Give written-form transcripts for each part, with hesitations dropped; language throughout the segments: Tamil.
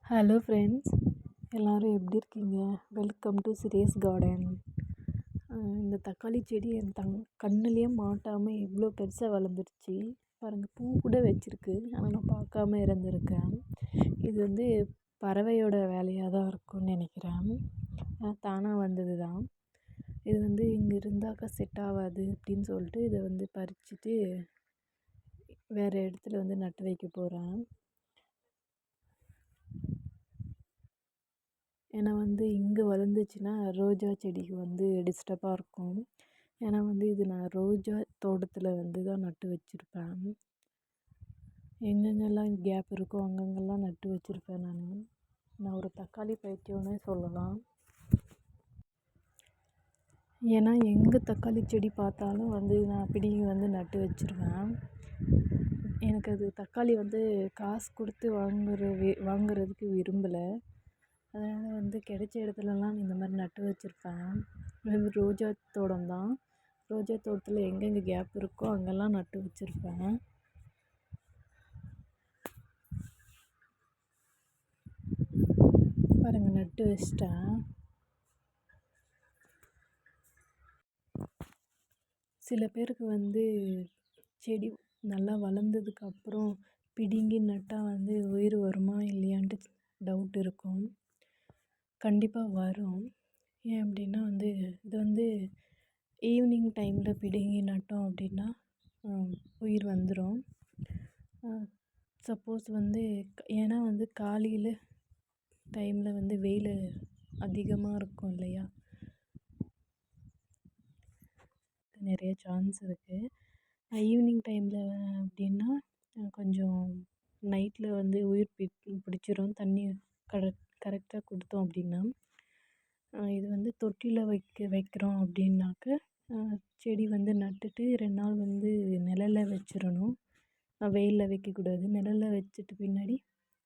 ஹலோ ஃப்ரெண்ட்ஸ், எல்லோரும் எப்படி இருக்கீங்க? Welcome to Sirius Garden. இந்த தக்காளி செடி என் கண்ணுலேயே மாட்டாமல் இவ்வளோ பெருசாக வளர்ந்துருச்சு பாருங்கள். பூ கூட வச்சுருக்கு, ஆனால் நான் பார்க்காம இருந்திருக்கேன். இது வந்து பறவையோட வேலையாக தான் இருக்கும்னு நினைக்கிறேன். தானாக வந்தது தான். இது வந்து இங்கே இருந்தாக்கா செட் ஆகாது அப்படின்னு சொல்லிட்டு இதை வந்து பறிச்சுட்டு வேறு இடத்துல வந்து நட்டு வைக்க போகிறேன். ஏன்னா வந்து இங்கே வளர்ந்துச்சுன்னா ரோஜா செடிக்கு வந்து டிஸ்டர்பாக இருக்கும். ஏன்னா வந்து இது நான் ரோஜா தோட்டத்தில் வந்து தான் நட்டு வச்சுருப்பேன். எங்கெங்கெல்லாம் கேப் இருக்கோ அங்கங்கெல்லாம் நட்டு வச்சுருப்பேன். நான் ஒரு தக்காளி பைத்தியம்னே சொல்லலாம். ஏன்னா எங்கே தக்காளி செடி பார்த்தாலும் வந்து நான் பிடிங்கி வந்து நட்டு வச்சுருவேன். எனக்கு அது தக்காளி வந்து காசு கொடுத்து வாங்குறதுக்கு விரும்பலை. அதனால் வந்து கிடைச்ச இடத்துலலாம் இந்த மாதிரி நட்டு வச்சுருப்பேன். இது ரோஜா தோட்டம் தான். ரோஜா தோட்டத்தில் எங்கெங்கே கேப் இருக்கோ அங்கெல்லாம் நட்டு வச்சுருப்பேன். பாருங்கள், நட்டு வச்சிட்டேன். சில பேருக்கு வந்து செடி நல்லா வளர்ந்ததுக்கப்புறம் பிடுங்கி நட்டால் வந்து உயிர் வருமா இல்லையான்ட்டு டவுட் இருக்கும். கண்டிப்பாக வரும். ஏன் அப்படின்னா வந்து இது வந்து ஈவினிங் டைமில் பிடுங்கி நட்டோம் அப்படின்னா உயிர் வந்துடும். சப்போஸ் வந்து ஏன்னா வந்து காலையில் டைமில் வந்து வெயில் அதிகமாக இருக்கும் இல்லையா, நிறைய சான்ஸ் இருக்குது. ஈவினிங் டைமில் அப்படின்னா கொஞ்சம் நைட்டில் வந்து உயிர் பிடிச்சிரும். தண்ணி கரெக்டாக கொடுத்தோம் அப்படின்னா. இது வந்து தொட்டியில் வைக்கிறோம் அப்படின்னாக்க செடி வந்து நட்டுட்டு 2 நாள் வந்து நிழல்ல வச்சிடணும். வெயிலில் வைக்கக்கூடாது. நிழல்ல வச்சுட்டு பின்னாடி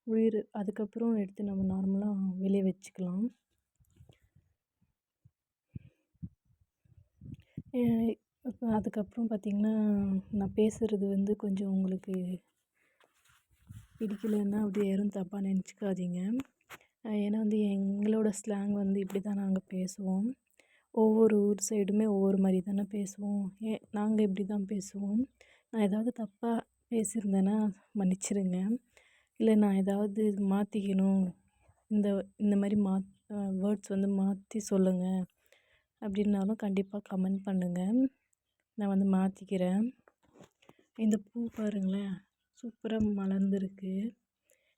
உயிர் அதுக்கப்புறம் எடுத்து நம்ம நார்மலாக வெளியே வச்சுக்கலாம். இப்போ அதுக்கப்புறம் பார்த்திங்கன்னா நான் பேசுகிறது வந்து கொஞ்சம் உங்களுக்கு பிடிக்கலைன்னா அப்படி யாரும் தப்பாக நினச்சிக்காதீங்க. ஏன்னா வந்து எங்களோட ஸ்லாங் வந்து இப்படி தான் நாங்கள் பேசுவோம். ஒவ்வொரு ஊர் சைடுமே ஒவ்வொரு மாதிரி தானே பேசுவோம். நாங்கள் இப்படி தான் பேசுவோம். நான் ஏதாவது தப்பாக பேசியிருந்தேன்னா மன்னிச்சிடுங்க. இல்லை நான் ஏதாவது மாற்றிக்கணும், இந்த மாதிரி வேர்ட்ஸ் வந்து மாற்றி சொல்லுங்கள் அப்படின்னாலும் கண்டிப்பாக கமெண்ட் பண்ணுங்கள். நான் வந்து மாற்றிக்கிறேன். இந்த பூ பாருங்களேன், சூப்பராக மலர்ந்துருக்கு.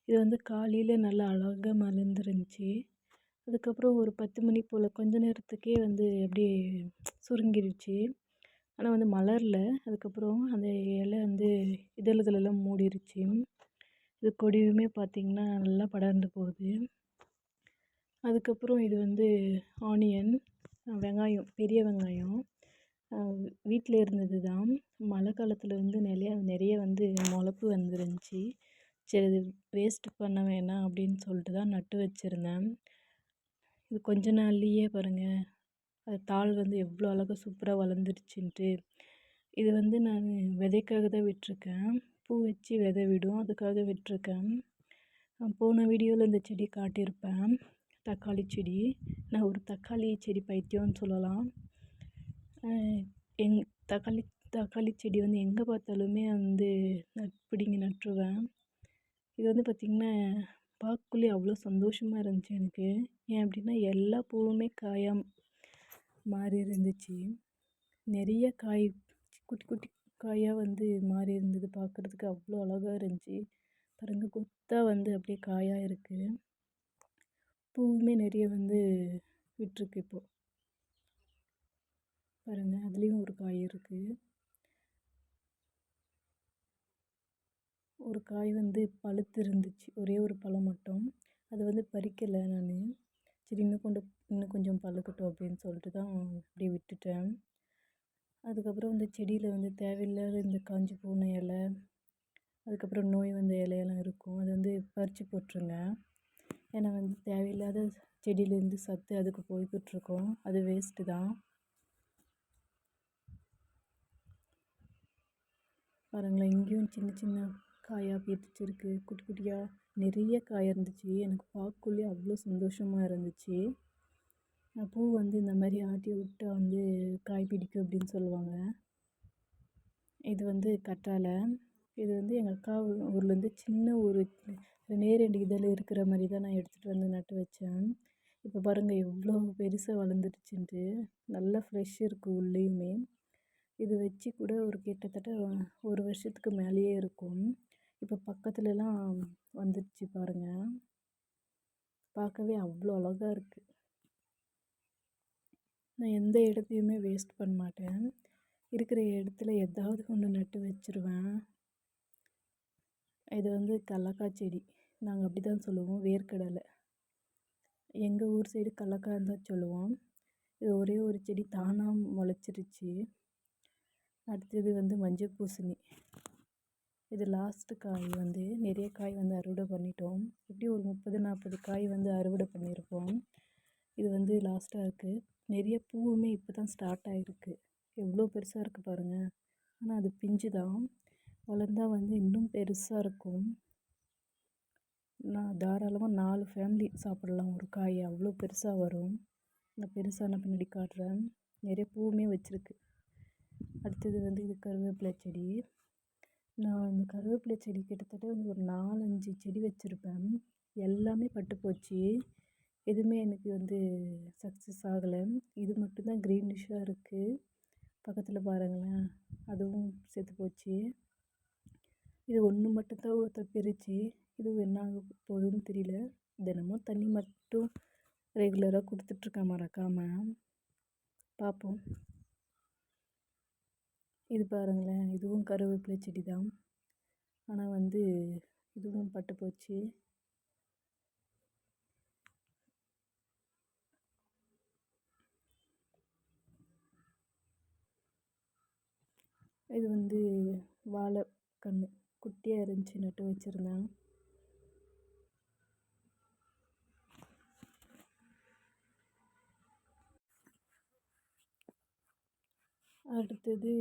இது வந்து காலையில் நல்லா அழகாக மலர்ந்துருந்துச்சு. அதுக்கப்புறம் ஒரு 10 மணி போல் கொஞ்ச நேரத்துக்கே வந்து அப்படியே சுருங்கிடுச்சு. ஆனால் வந்து மலரல. அதுக்கப்புறம் அந்த இலை வந்து இதழ்களெல்லாம் மூடிருச்சு. இது கொடியுமே பார்த்திங்கன்னா நல்லா படர்ந்து போகுது. அதுக்கப்புறம் இது வந்து ஆனியன், வெங்காயம், பெரிய வெங்காயம் வீட்டில் இருந்தது தான். மழை காலத்தில் வந்து நிறைய வந்து முளப்பு வந்துருந்துச்சு. சரி இது வேஸ்ட்டு பண்ண வேணாம் அப்படின்னு சொல்லிட்டு தான் நட்டு வச்சுருந்தேன். இது கொஞ்ச நாள்லேயே பாருங்கள், அது தாள் வந்து எவ்வளோ அழகாக சூப்பராக வளர்ந்துருச்சுன்ட்டு. இது வந்து நான் விதைக்காக தான் விட்டிருக்கேன். பூ வச்சு விதை விடும், அதுக்காக விட்டிருக்கேன். போன வீடியோவில் இந்த செடி காட்டியிருப்பேன், தக்காளி செடி. நான் ஒரு தக்காளி செடி பைத்தியம்னு சொல்லலாம். தக்காளி செடி வந்து எங்கே பார்த்தாலுமே வந்து பிடுங்கி நட்டுருவேன். இது வந்து பார்த்திங்கன்னா பார்க்கக்குள்ளே அவ்வளோ சந்தோஷமாக இருந்துச்சு எனக்கு. ஏன் அப்படின்னா எல்லா பூவுமே காயாக மாறி இருந்துச்சு. நிறைய காய் குட்டி குட்டி காயாக வந்து மாறி இருந்தது. பார்க்குறதுக்கு அவ்வளோ அழகாக இருந்துச்சு. பாருங்கள், கொத்தாக வந்து அப்படியே காயாக இருக்குது. பூவுமே நிறைய வந்து விட்டுருக்கு. இப்போது பாருங்கள், அதுலேயும் ஒரு காய் இருக்குது. ஒரு காய் வந்து பழுத்து இருந்துச்சு, ஒரே ஒரு பழம் மட்டும். அது வந்து பறிக்கலை நான். சரி இன்னும் கொஞ்சம் பழுக்கட்டும் அப்படின்னு சொல்லிட்டு தான் அப்படியே விட்டுட்டேன். அதுக்கப்புறம் இந்த செடியில் வந்து தேவையில்லாத இந்த காஞ்சி போன இலை, அதுக்கப்புறம் நோய் வந்த இலையெல்லாம் இருக்கும். அது வந்து பறித்து போட்டுருங்க. ஏன்னா வந்து தேவையில்லாத செடியிலேருந்து சத்து அதுக்கு போய்கிட்ருக்கோம். அது வேஸ்ட்டு தான். பாருங்களேன், இங்கேயும் சின்ன சின்ன காயாக பிரிச்சிருக்கு, குட்டி குட்டியாக நிறைய காய் இருந்துச்சு. எனக்கு பார்க்கக்குள்ளே அவ்வளோ சந்தோஷமாக இருந்துச்சு. பூ வந்து இந்த மாதிரி ஆட்டி விட்டா வந்து காய் பிடிக்கும் அப்படின்னு சொல்லுவாங்க. இது வந்து கற்றாழை. இது வந்து எங்கள் அக்கா ஊர்லேருந்து சின்ன ஒரு நேரடி இதழ் இருக்கிற மாதிரி தான் நான் எடுத்துகிட்டு வந்து நட்டு வச்சேன். இப்போ பாருங்கள் எவ்வளோ பெருசாக வளர்ந்துருச்சுன்ட்டு. நல்லா ஃப்ரெஷ் இருக்குது உள்ளேயுமே. இது வச்சு கூட ஒரு கிட்டத்தட்ட ஒரு வருஷத்துக்கு மேலேயே இருக்கும். இப்போ பக்கத்துலலாம் வந்துடுச்சு பாருங்கள். பார்க்கவே அவ்வளோ அழகாக இருக்குது. நான் எந்த இடத்தையுமே வேஸ்ட் பண்ண மாட்டேன். இருக்கிற இடத்துல ஏதாவது ஒன்று நட்டு வச்சுருவேன். இது வந்து கடலக்காய் செடி. நாங்கள் அப்படி தான் சொல்லுவோம், வேர்க்கடலை. எங்கள் ஊர் சைடு கடலக்காய்ன்னு தான் சொல்லுவோம். இது ஒரே ஒரு செடி தானாக முளைச்சிருச்சு. அடுத்தது வந்து மஞ்சள் பூசணி. இது லாஸ்ட்டு காய் வந்து நிறைய காய் வந்து அறுவடை பண்ணிட்டோம். எப்படியும் ஒரு 30-40 காய் வந்து அறுவடை பண்ணியிருப்போம். இது வந்து லாஸ்ட்டாக இருக்குது. நிறைய பூவுமே இப்போ தான் ஸ்டார்ட் ஆகிருக்கு. எவ்வளோ பெருசாக இருக்குது பாருங்கள். ஆனால் அது பிஞ்சு தான். வளர்ந்தால் வந்து இன்னும் பெருசாக இருக்கும். நான் தாராளமாக 4 ஃபேமிலி சாப்பிடலாம் ஒரு காய், அவ்வளோ பெருசாக வரும். நான் பெருசான பின்னாடி காட்டுறேன். நிறைய பூவுமே வச்சுருக்கு. அடுத்தது வந்து இது கருவேப்பிலை செடி. நான் இந்த கருவேப்பிலை செடி கிட்டத்தட்ட வந்து ஒரு 4-5 செடி வச்சுருப்பேன். எல்லாமே பட்டு போச்சு. எதுவுமே எனக்கு வந்து சக்ஸஸ் ஆகலை. இது மட்டும்தான் க்ரீனிஷாக இருக்குது. பக்கத்தில் பாருங்களேன், அதுவும் செத்து போச்சு. இது ஒன்று மட்டும்தான் ஒருத்தர் பிரித்து. இதுவும் என்ன ஆக போகுதுன்னு தெரியல. தினமும் தண்ணி மட்டும் ரெகுலராக கொடுத்துட்ருக்கேன் மறக்காமல். பார்ப்போம். இது பாருங்களேன், இதுவும் கருவேப்பிலை செடி தான். ஆனால் வந்து இதுவும் பட்டு போச்சு. இது வந்து வாழை கன்று குட்டியாக இருந்துச்சு, நட்டு வச்சுருந்தேன். அடுத்தது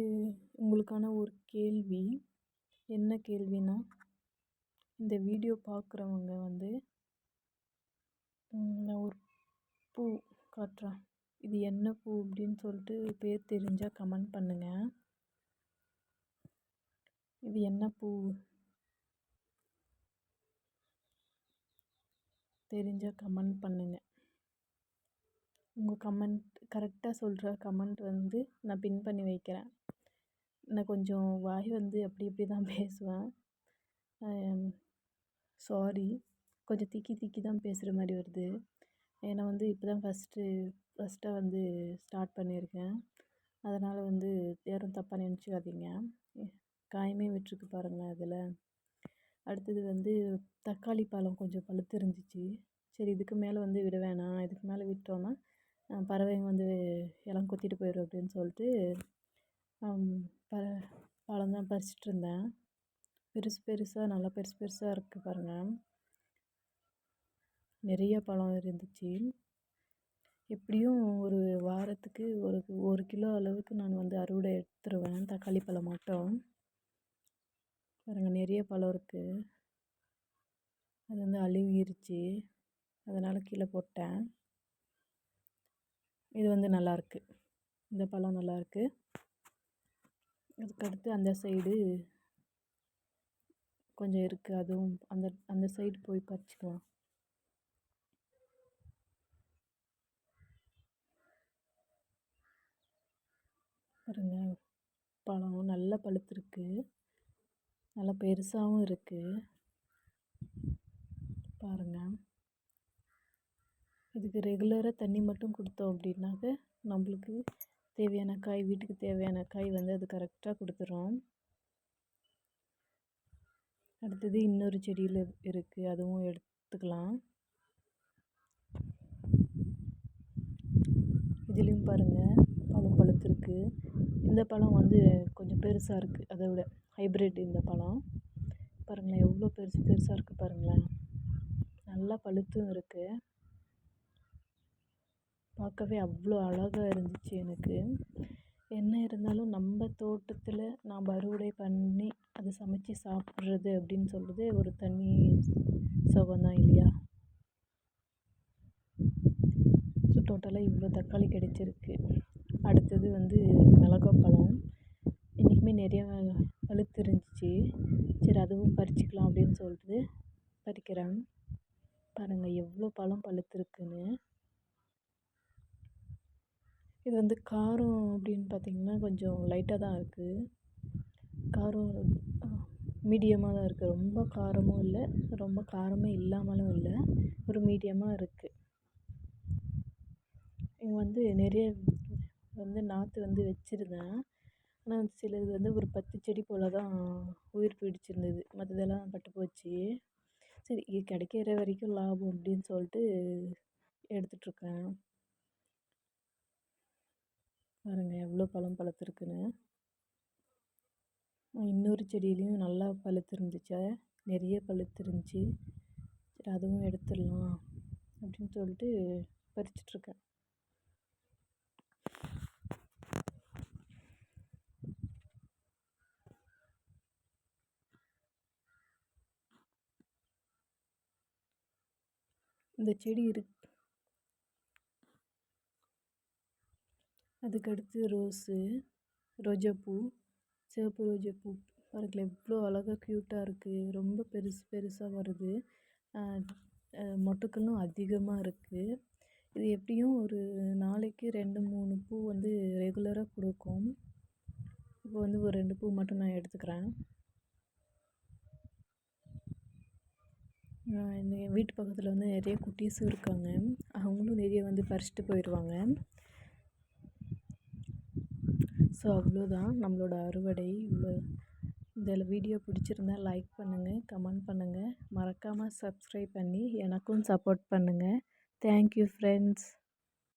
உங்களுக்கான ஒரு கேள்வி. என்ன கேள்வினா, இந்த வீடியோ பார்க்குறவங்க வந்து நான் ஒரு பூ காட்டுறேன். இது என்ன பூ அப்படின்னு சொல்லிட்டு பேர் தெரிஞ்சால் கமெண்ட் பண்ணுங்கள். இது என்ன பூ தெரிஞ்சால் கமெண்ட் பண்ணுங்கள். உங்கள் கமெண்ட் கரெக்டாக சொல்கிற கமெண்ட் வந்து நான் பின் பண்ணி வைக்கிறேன். நான் கொஞ்சம் வாய் வந்து அப்படி தான் பேசுவேன். சாரி, கொஞ்சம் திக்கி தான் பேசுகிற மாதிரி வருது. ஏன்னா வந்து இப்போ தான் ஃபஸ்ட்டாக வந்து ஸ்டார்ட் பண்ணியிருக்கேன். அதனால் வந்து யாரும் தப்பாக நினச்சிக்காதீங்க. காயமே விட்டுருக்கு பாருங்களேன் அதில். அடுத்தது வந்து தக்காளி பழம் கொஞ்சம் பழுத்து இருந்துச்சு. சரி, இதுக்கு மேலே வந்து விட வேணாம். இதுக்கு மேலே விட்டோன்னா பறவைங்க வந்து எல்லாம் கொத்திட்டு போயிடும் அப்படின்னு சொல்லிட்டு பழம் தான் பறிச்சிட்டு இருந்தேன். பெருசாக நல்லா பெருசாக இருக்குது பாருங்கள். நிறைய பழம் இருந்துச்சு. எப்படியும் ஒரு வாரத்துக்கு ஒரு கிலோ அளவுக்கு நான் வந்து அறுவடை எடுத்துருவேன். தக்காளி பழம் மட்டும் பாருங்கள், நிறைய பழம் இருக்குது. அது வந்து அழுகிருச்சு, அதனால் கீழே போட்டேன். இது வந்து நல்லாயிருக்கு, இந்த பழம் நல்லாயிருக்கு. அதுக்கடுத்து அந்த சைடு கொஞ்சம் இருக்குது, அதுவும் அந்த சைடு போய் பறிச்சுக்கலாம். பாருங்க, பழம் நல்லா பழுத்துருக்கு, நல்லா பெருசாகவும் இருக்குது பாருங்கள். இதுக்கு ரெகுலராக தண்ணி மட்டும் கொடுத்தோம் அப்படின்னாக்க நம்மளுக்கு தேவையான காய், வீட்டுக்கு தேவையான காய் வந்து அது கரெக்டாக கொடுத்துரும். அடுத்தது இன்னொரு செடியில் இருக்குது, அதுவும் எடுத்துக்கலாம். இதுலேயும் பாருங்கள் பழம் பழுத்துருக்கு. இந்த பழம் வந்து கொஞ்சம் பெருசாக இருக்குது, அதை விட ஹைப்ரிட் இந்த பழம். பாருங்களேன் எவ்வளோ பெருசாக இருக்குது பாருங்களேன். நல்லா பழுத்தும் இருக்குது. பார்க்கவே அவ்வளோ அழகாக இருந்துச்சு எனக்கு. என்ன இருந்தாலும் நம்ம தோட்டத்தில் நாம் அறுவடை பண்ணி அதை சமைச்சு சாப்பிட்றது அப்படின்னு சொல்கிறது ஒரு தனி சுகம்தான் இல்லையா? ஸோ டோட்டலாக இவ்வளோ தக்காளி கிடைச்சிருக்கு. அடுத்தது வந்து மிளகாப்பழம். இன்றைக்குமே நிறையா பழுத்து இருந்துச்சு. சரி அதுவும் பறிச்சுக்கலாம் அப்படின்னு சொல்லிட்டு பறிக்கிறேன். பாருங்கள் எவ்வளோ பழம் பழுத்துருக்குன்னு. இது வந்து காரம் அப்படின்னு பார்த்திங்கன்னா கொஞ்சம் லைட்டாக தான் இருக்குது. காரம் மீடியமாக தான் இருக்குது. ரொம்ப காரமும் இல்லை, ரொம்ப காரமே இல்லாமலும் இல்லை, ஒரு மீடியமாக இருக்குது. இங்கே வந்து நிறைய வந்து நாற்று வந்து வச்சுருந்தேன். ஆனால் சிலது வந்து ஒரு 10 செடி போல் தான் உயிர் பிடிச்சிருந்தது, மற்றதெல்லாம் பட்டு போச்சு. சரி இது கிடைக்கிற வரைக்கும் லாபம் அப்படின்னு சொல்லிட்டு எடுத்துகிட்ருக்கேன். பாருங்கள் எவ்வளோ பழம் பழுத்துருக்குன்னு. இன்னொரு செடியிலையும் நல்லா பழுத்துருந்துச்சு, நிறைய பழுத்துருந்துச்சு. சரி அதுவும் எடுத்துடலாம் அப்படின்னு சொல்லிட்டு பறிச்சிட்ருக்கேன். இந்த செடி அதுக்கடுத்து ரோஜாப்பூ, சிவப்பு ரோஜாப்பூ பாருங்களேன் எவ்வளோ அழகாக க்யூட்டாக இருக்குது. ரொம்ப பெருசாக வருது. மொட்டுக்களும் அதிகமாக இருக்குது. இது எப்படியும் ஒரு நாளைக்கு 2-3 பூ வந்து ரெகுலராக கொடுக்கும். இப்போ வந்து ஒரு 2 பூ மட்டும் நான் எடுத்துக்கிறேன். எங்கள் வீட்டு பக்கத்தில் வந்து நிறைய குட்டீஸும் இருக்காங்க. அவங்களும் நிறைய வந்து பறிச்சுட்டு போயிடுவாங்க. ஸோ அவ்வளோதான் நம்மளோட அறுவடை. இந்த வீடியோ பிடிச்சிருந்தா லைக் பண்ணுங்கள், கமெண்ட் பண்ணுங்கள், மறக்காமல் சப்ஸ்கிரைப் பண்ணி எனக்கும் சப்போர்ட் பண்ணுங்கள். Thank you friends.